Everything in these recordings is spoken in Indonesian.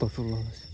Astagfirullahaladzim.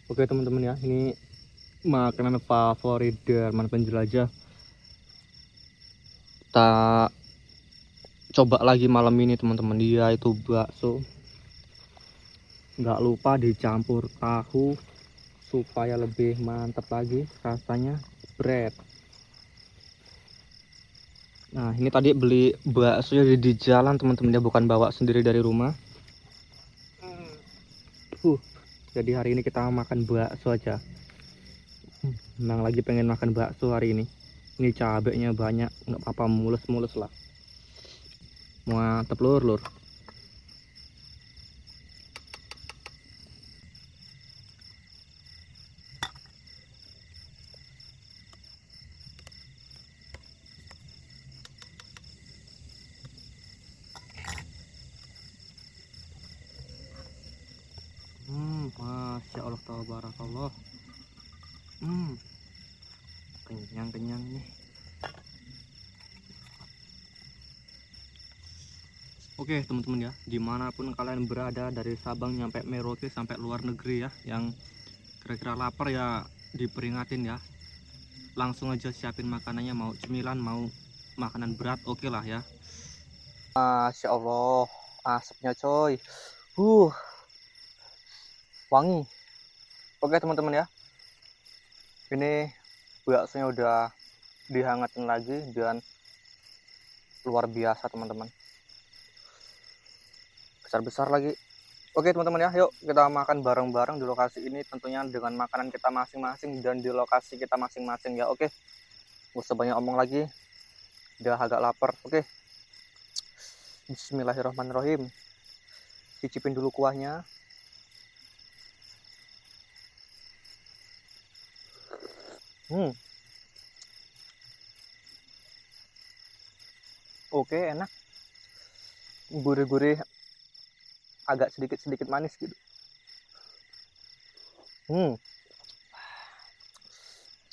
Oke teman-teman ya, ini makanan favorit Darman Penjelajah. Kita coba lagi malam ini teman-teman, dia itu bakso. Nggak lupa dicampur tahu supaya lebih mantap lagi rasanya. Bread. Nah ini tadi beli bakso di jalan teman-teman ya, bukan bawa sendiri dari rumah. Jadi hari ini kita makan bakso aja. Memang lagi pengen makan bakso hari ini. Ini cabenya banyak, nggak apa-apa, mulus-mulus lah. Mantap lur. Masya Allah tabarakallah. Kenyang nih. Oke teman-teman ya, dimanapun kalian berada, dari Sabang nyampe Merauke sampai luar negeri ya, yang kira-kira lapar ya diperingatin ya, langsung aja siapin makanannya, mau cemilan mau makanan berat, oke lah ya. Masya Allah, asapnya coy, wangi. Oke teman-teman ya, ini baksonya udah dihangatin lagi dan luar biasa teman-teman, besar-besar lagi. Oke teman-teman ya, yuk kita makan bareng-bareng di lokasi ini, tentunya dengan makanan kita masing-masing dan di lokasi kita masing-masing ya. Oke, gak usah banyak omong lagi, udah agak lapar. Oke, bismillahirrahmanirrahim. Cicipin dulu kuahnya. Oke, enak, gurih-gurih, agak sedikit-sedikit manis gitu.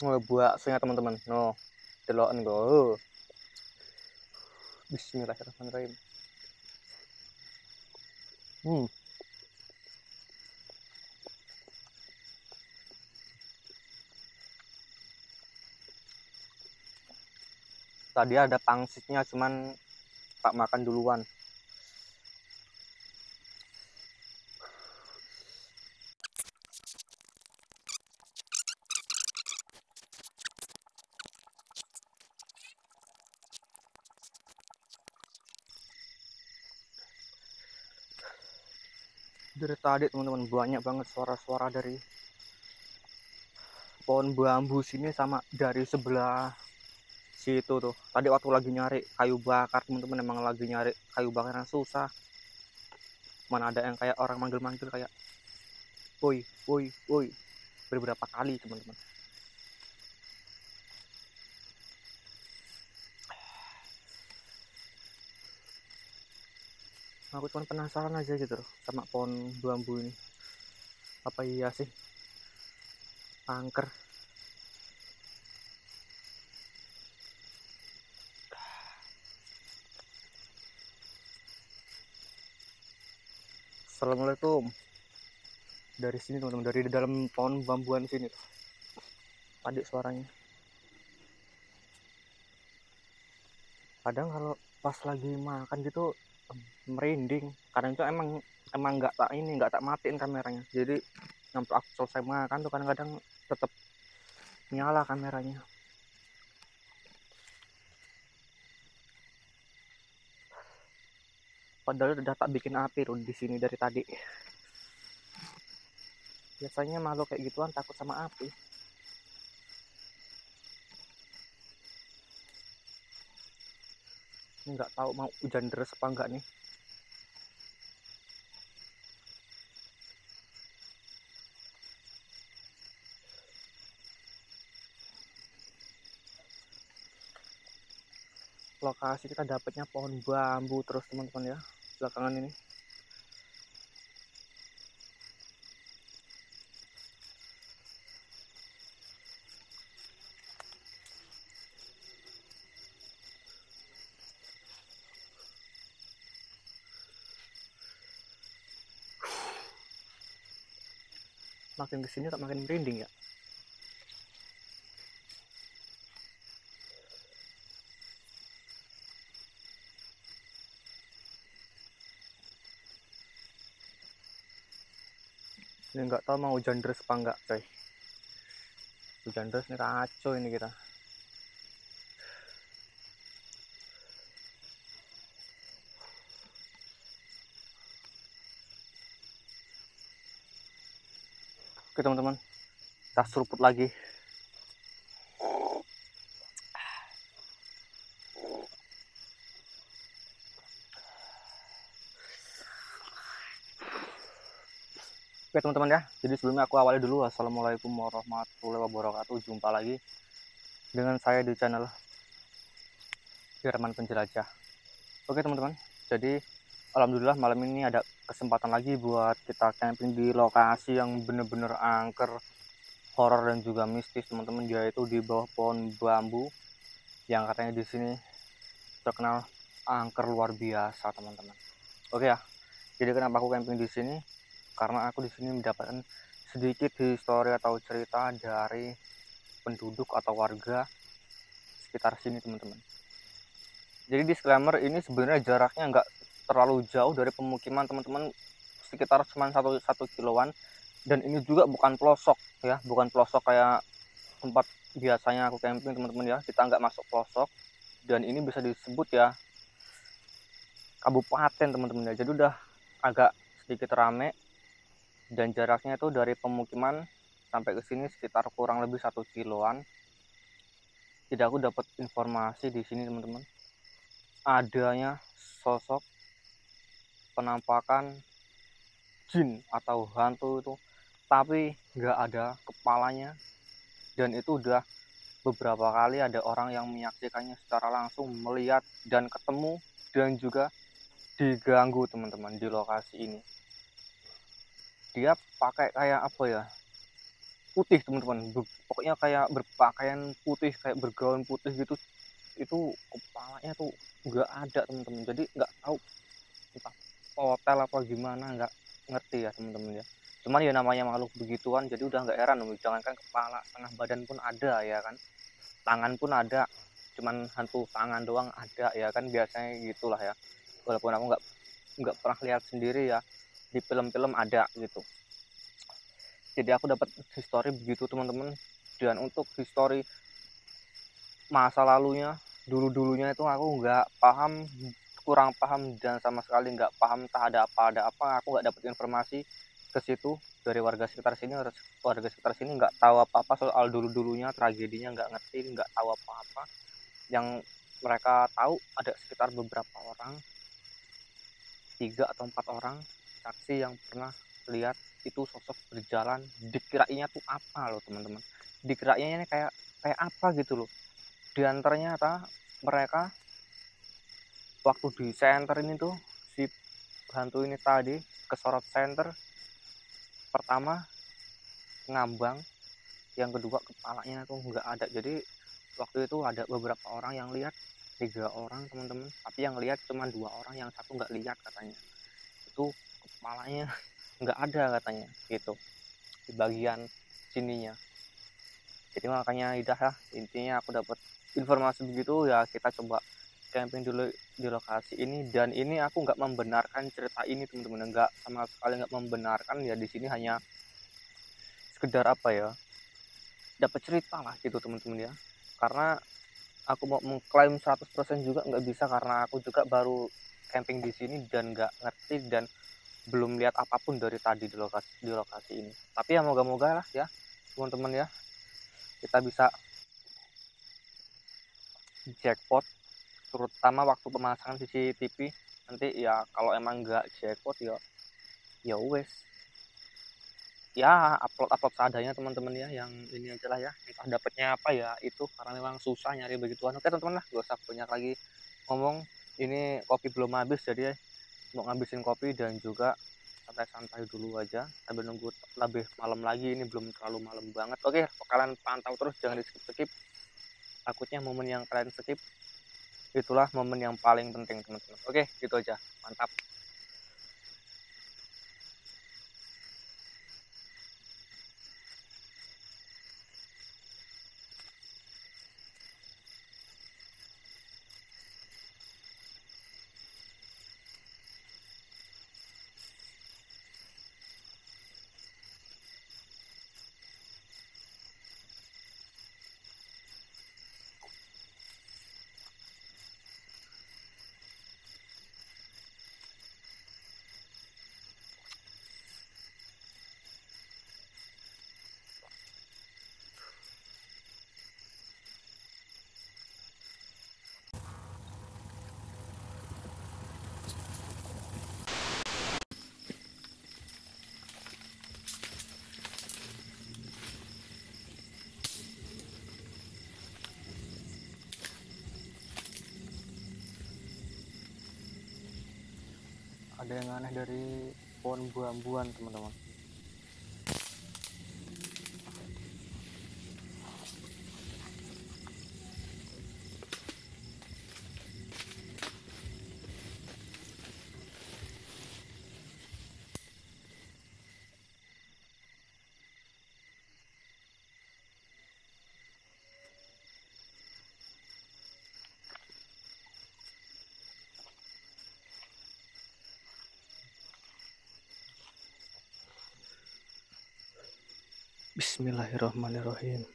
Baksonya teman-teman, no, deloken go. Bismillahirrahmanirrahim. Tadi ada pangsitnya, cuman tak makan duluan. Dari tadi teman-teman banyak banget suara-suara dari pohon bambu sini sama dari sebelah situ tuh. Tadi waktu lagi nyari kayu bakar teman-teman, emang lagi nyari kayu bakar yang susah. Mana ada yang kayak orang manggil-manggil kayak woi woi woi beberapa kali teman-teman. Aku cuma penasaran aja gitu loh sama pohon bambu ini. Apa iya sih angker? Assalamualaikum. Dari sini teman-teman, dari dalam pohon bambuan sini tuh tadi suaranya. Kadang kalau pas lagi makan gitu merinding. Kadang itu emang nggak tak matiin kameranya. Jadi sampai aku selesai makan tuh kadang-kadang tetap nyala kameranya. Padahal udah tak bikin api tuh di sini dari tadi. Biasanya makhluk kayak gituan takut sama api. Ini nggak tahu mau hujan deras apa enggak nih. Lokasi kita dapatnya pohon bambu terus teman-teman ya, belakangan ini. makin kesini tak makin merinding ya. Ini nggak tahu mau hujan deras apa enggak coy. Hujan deras ini kacau ini kita. Oke teman-teman, kita seruput lagi. Oke teman-teman ya, jadi sebelumnya aku awali dulu. Assalamualaikum warahmatullahi wabarakatuh. Jumpa lagi dengan saya di channel Firman Penjelajah. Oke teman-teman, jadi alhamdulillah malam ini ada kesempatan lagi buat kita camping di lokasi yang bener-bener angker, horor dan juga mistis teman-teman, yaitu di bawah pohon bambu yang katanya di sini terkenal angker luar biasa teman-teman. Oke ya, jadi kenapa aku camping di sini? Karena aku di sini mendapatkan sedikit histori atau cerita dari penduduk atau warga sekitar sini teman-teman. Jadi disclaimer, ini sebenarnya jaraknya nggak terlalu jauh dari pemukiman teman-teman, sekitar cuma satu kiloan, dan ini juga bukan pelosok ya, bukan pelosok kayak tempat biasanya aku camping teman-teman ya. Kita nggak masuk pelosok, dan ini bisa disebut ya kabupaten teman-teman ya. Jadi udah agak sedikit rame, dan jaraknya itu dari pemukiman sampai ke sini sekitar kurang lebih 1 kiloan. Jadi aku dapat informasi di sini teman-teman, adanya sosok penampakan jin atau hantu itu, tapi nggak ada kepalanya, dan itu udah beberapa kali ada orang yang menyaksikannya secara langsung, melihat dan ketemu dan juga diganggu teman-teman di lokasi ini. Dia pakai kayak apa ya, putih teman-teman, pokoknya kayak berpakaian putih, kayak bergaun putih gitu. Itu kepalanya tuh nggak ada teman-teman, jadi nggak tahu entah hotel apa gimana, nggak ngerti ya teman-teman ya. Cuman ya namanya makhluk begituan, jadi udah nggak heran, jangankan kepala, setengah badan pun ada ya kan, tangan pun ada, cuman hantu tangan doang ada ya kan, biasanya gitulah ya. Walaupun aku nggak pernah lihat sendiri ya, di film-film ada gitu. Jadi aku dapat histori begitu teman-teman. Dan untuk histori masa lalunya, dulunya itu aku nggak paham, kurang paham, dan sama sekali nggak paham entah ada apa. Aku nggak dapat informasi ke situ dari warga sekitar sini. Warga sekitar sini nggak tahu apa-apa soal dulunya, tragedinya nggak ngerti, nggak tahu apa-apa. Yang mereka tahu ada sekitar beberapa orang, 3 atau 4 orang saksi yang pernah lihat itu sosok berjalan. Dikirainya tuh apa loh teman-teman, dikirainya ini kayak apa gitu loh. Dan ternyata mereka waktu di center ini tuh, si hantu ini tadi kesorot center, pertama ngambang, yang kedua kepalanya tuh nggak ada. Jadi waktu itu ada beberapa orang yang lihat, 3 orang teman-teman, tapi yang lihat cuma 2 orang, yang satu nggak lihat katanya. Itu kepalanya nggak ada katanya gitu di bagian sininya. Jadi makanya udah ya, intinya aku dapat informasi begitu ya, kita coba camping dulu di lokasi ini. Dan ini aku nggak membenarkan cerita ini teman-teman, nggak sama sekali nggak membenarkan ya. Di sini hanya sekedar apa ya, dapat cerita lah gitu teman-teman ya. Karena aku mau mengklaim 100% juga nggak bisa, karena aku juga baru camping di sini dan nggak ngerti dan belum lihat apapun dari tadi di lokasi ini. Tapi ya moga-moga lah ya teman-teman ya, kita bisa jackpot, terutama waktu pemasangan CCTV nanti ya. Kalau emang nggak jackpot ya wes ya, upload seadanya teman-teman ya. Yang ini aja lah ya, entah dapatnya apa ya itu, karena memang susah nyari begituan. Oke teman-teman lah, gak usah banyak lagi ngomong, ini kopi belum habis, jadi mau ngabisin kopi dan juga santai-santai dulu aja sambil nunggu lebih malam lagi. Ini belum terlalu malam banget. Oke, kalian pantau terus, jangan di skip. Takutnya momen yang kalian skip itulah momen yang paling penting teman-teman. Oke, gitu aja, mantap. ada yang aneh dari pohon buah-buahan teman-teman. Bismillahirrahmanirrahim.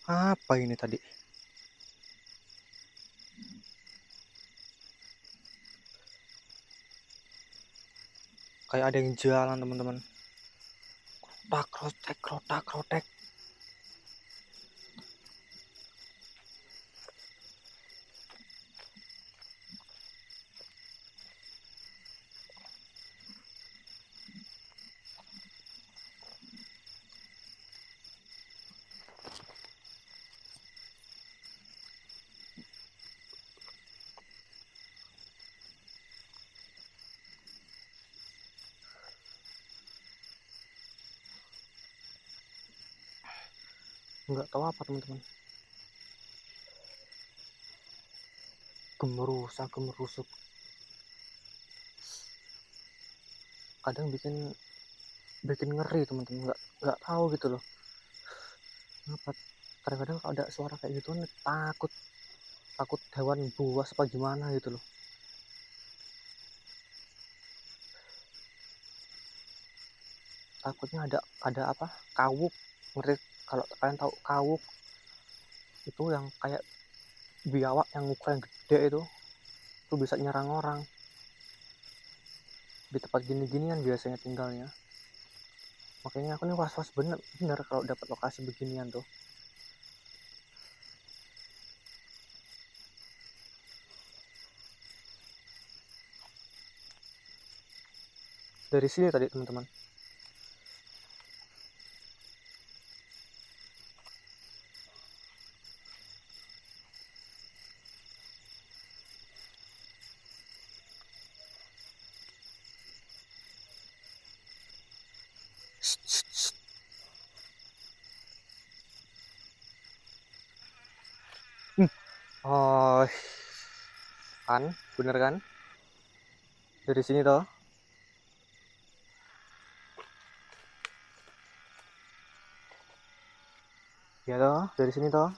Apa ini tadi? Kayak ada yang jalan teman-teman. Krotak krotek krotak krotek. Nggak tahu apa teman-teman. Gemerusuk. Kadang bikin ngeri teman-teman. Nggak tahu gitu loh. Kenapa? Kadang-kadang kalau ada suara kayak gitu takut hewan buas apa gimana gitu loh. Takutnya ada apa? Kawuk. Ngerti kalau kalian tahu kawuk itu yang kayak biawak yang ukuran gede itu bisa nyerang orang. Di tempat gini-gini kan biasanya tinggalnya. Makanya aku nih was-was bener kalau dapat lokasi beginian tuh. Dari sini tadi teman-teman. Oh, kan, bener kan? Dari sini toh. Ya toh, dari sini toh.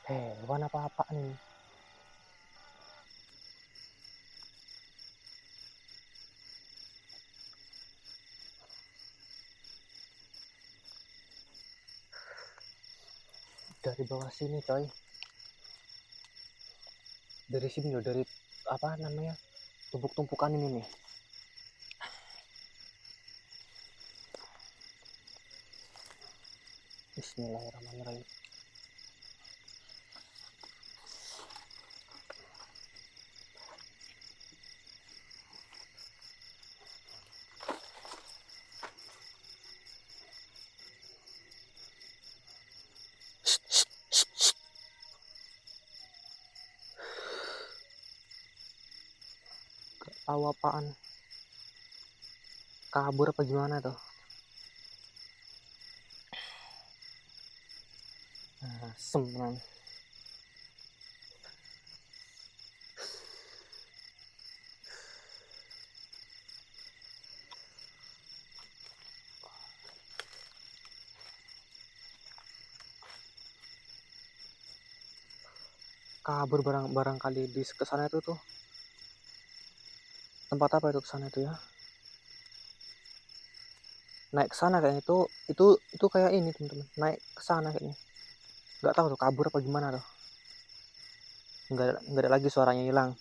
Hewan apa-apa nih? Dari bawah sini coy. Dari sini loh, dari apa namanya? Tumpuk-tumpukan ini nih. Bismillahirrahmanirrahim. Tahu apaan? Kabur apa gimana tuh? Asem. Kabur barangkali di kesana itu tuh. Tempat apa itu kesana itu ya? Naik ke sana kayaknya itu kayak ini teman-teman. Naik ke sana kayaknya. Nggak tahu tuh kabur apa gimana tuh. Nggak ada lagi suaranya hilang.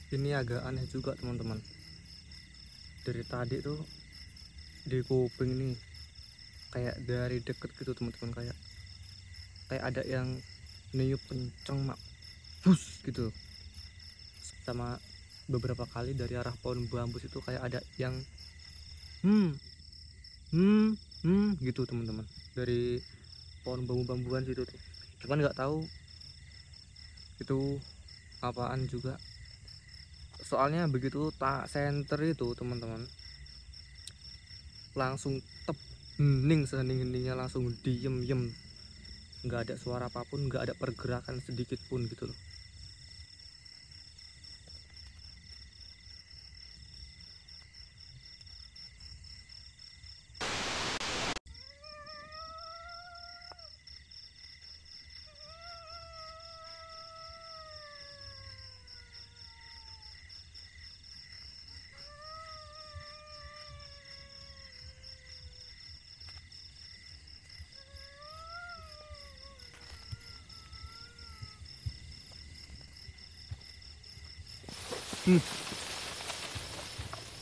Ini agak aneh juga teman-teman. Dari tadi tuh di kuping ini kayak dari deket gitu teman-teman, kayak ada yang niup kenceng mak, bus gitu. Sama beberapa kali dari arah pohon bambu itu kayak ada yang hmm gitu teman-teman, dari pohon bambu-bambuan situ tuh. Cuman nggak tahu itu apaan juga. Soalnya begitu tak center itu teman-teman, langsung tep, hening, sehening-heningnya, langsung diem, nggak ada suara apapun, nggak ada pergerakan sedikit pun gitu loh.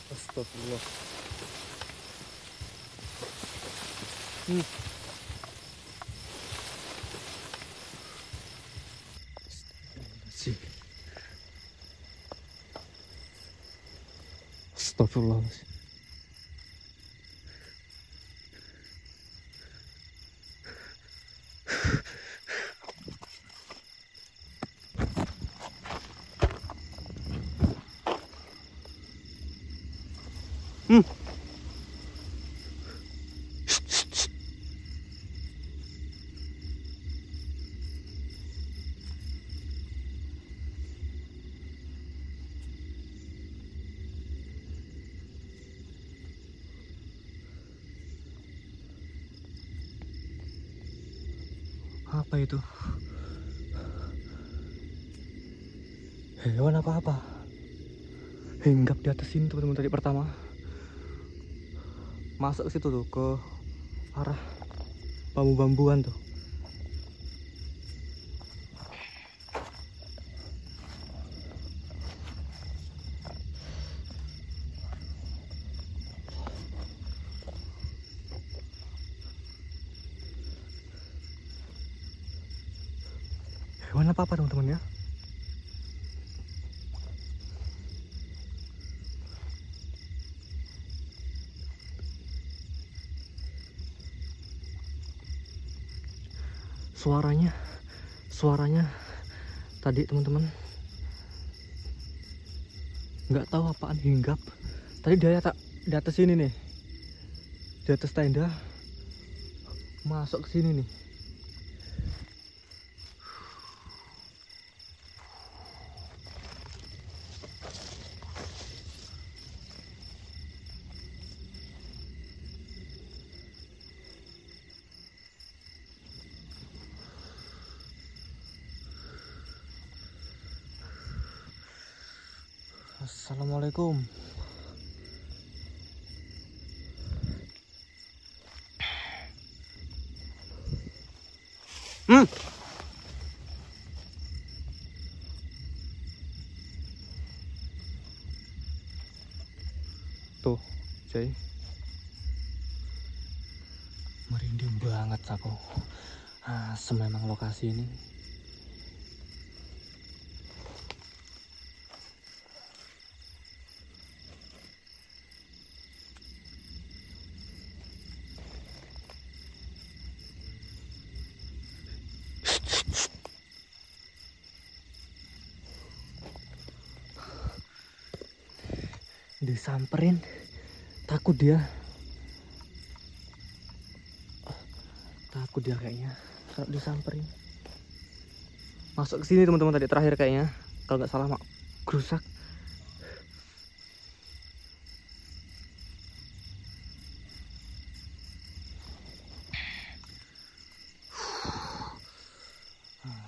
Astagfirullah. Astagfirullah. Apa itu? Hewan apa-apa? Hinggap di atas sini teman-teman tadi pertama. Masuk ke situ tuh, ke arah bambu-bambuan tuh. Hewan apa-apa teman-teman ya? Suaranya tadi teman-teman nggak tahu apaan, hinggap tadi dia tak di atas sini nih, di atas tenda, masuk ke sini nih. Assalamualaikum. Tuh, Jay. Merinding banget aku. Asem memang lokasi ini. Disamperin, takut dia kayaknya kalau disamperin. Masuk ke sini teman-teman tadi terakhir kayaknya, kalau nggak salah mak gerusak.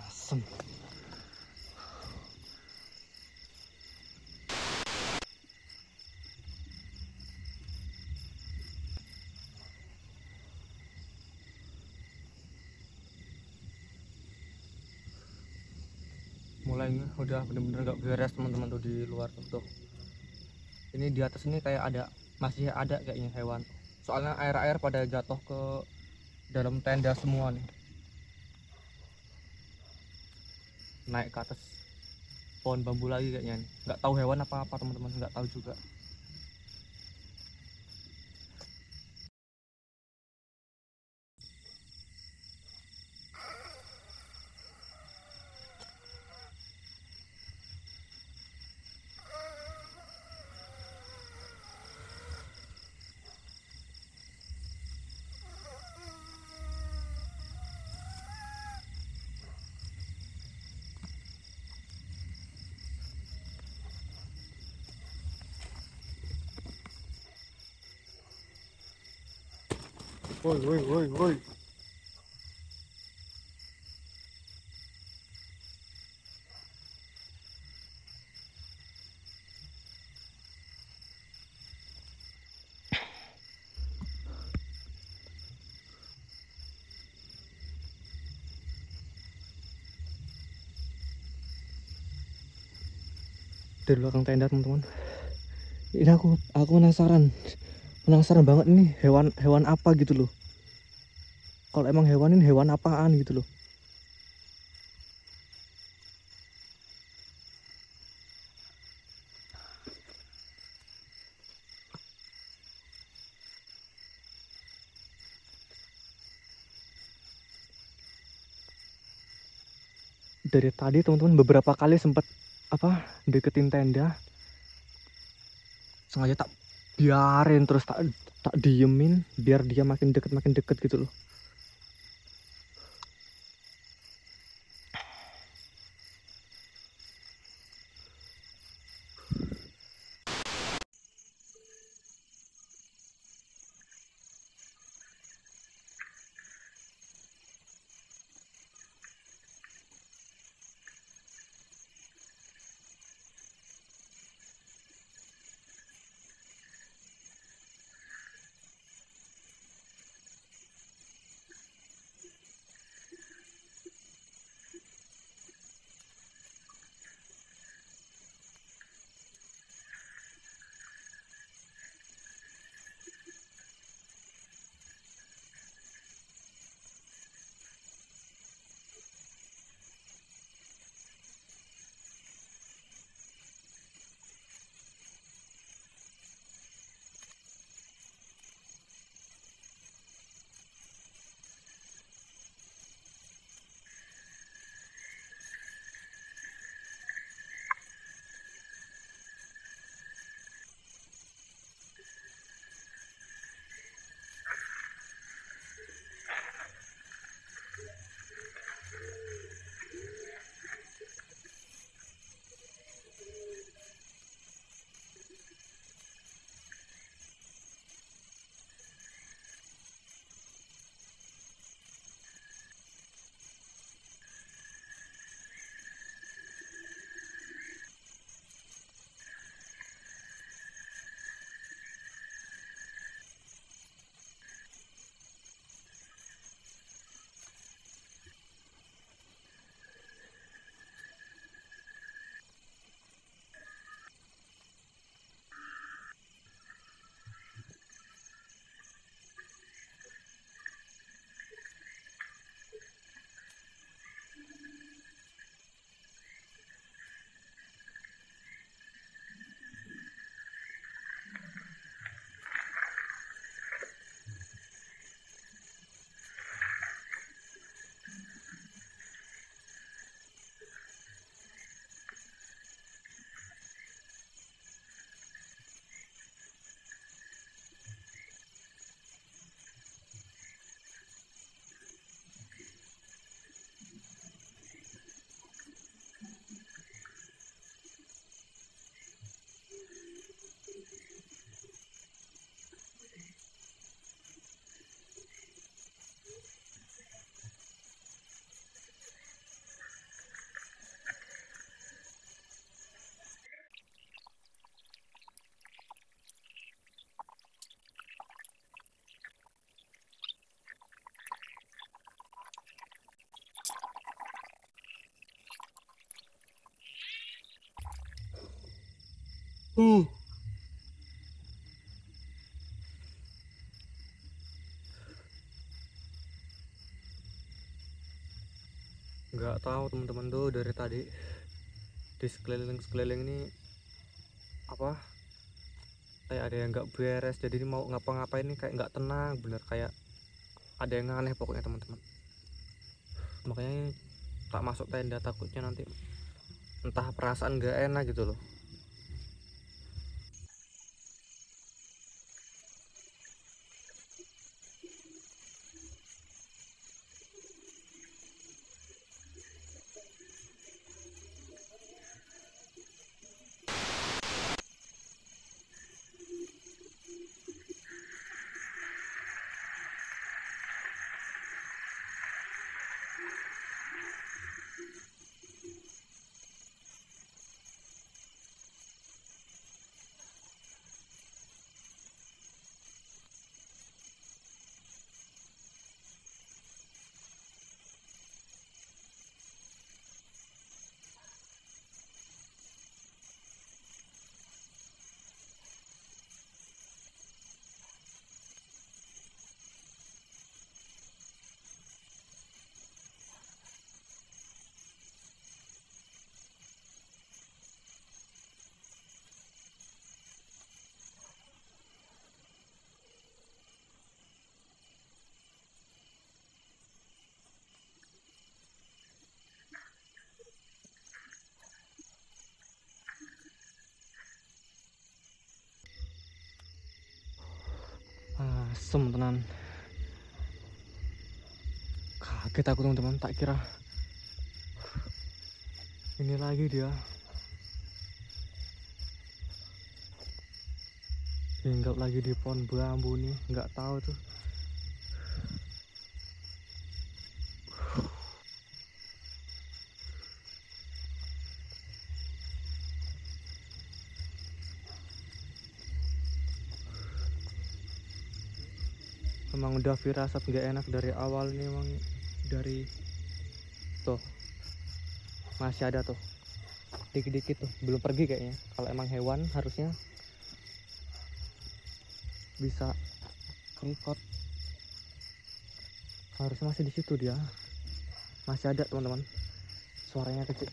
Asem. mulai udah bener-bener gak beres teman-teman tuh di luar tuh. Ini di atas ini kayak masih ada kayaknya hewan. Soalnya air-air pada jatuh ke dalam tenda semua nih. Naik ke atas pohon bambu lagi kayaknya nih. Nggak tahu hewan apa teman-teman, nggak tahu juga. Woi woi woi woi. Dari belakang tenda teman-teman, ini aku penasaran banget ini hewan apa gitu loh. Kalau emang hewan ini hewan apaan gitu loh. Dari tadi teman-teman beberapa kali sempat deketin tenda, sengaja tak biarin, terus tak diemin biar dia makin deket gitu loh. Nggak tahu teman-teman tuh dari tadi di sekeliling ini apa kayak ada yang nggak beres, jadi ini mau ngapa-ngapain ini kayak nggak tenang bener, kayak ada yang aneh pokoknya teman-teman. Makanya tak masuk tenda, takutnya nanti entah perasaan nggak enak gitu loh. Asem tenan, kaget aku teman-teman, tak kira ini lagi dia hinggap lagi di pohon bambu nih, nggak tahu tuh. Emang udah firasat nggak enak dari awal nih, emang dari tuh masih ada tuh dikit-dikit tuh, belum pergi kayaknya. Kalau emang hewan harusnya bisa ngikut, harusnya masih di situ, dia masih ada teman-teman. Suaranya kecil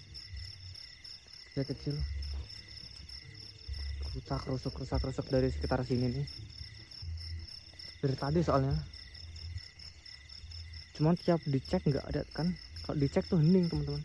kecil, rusak rusuk dari sekitar sini nih, dari tadi soalnya. Cuman tiap dicek nggak ada kan, kalau dicek tuh hening teman-teman.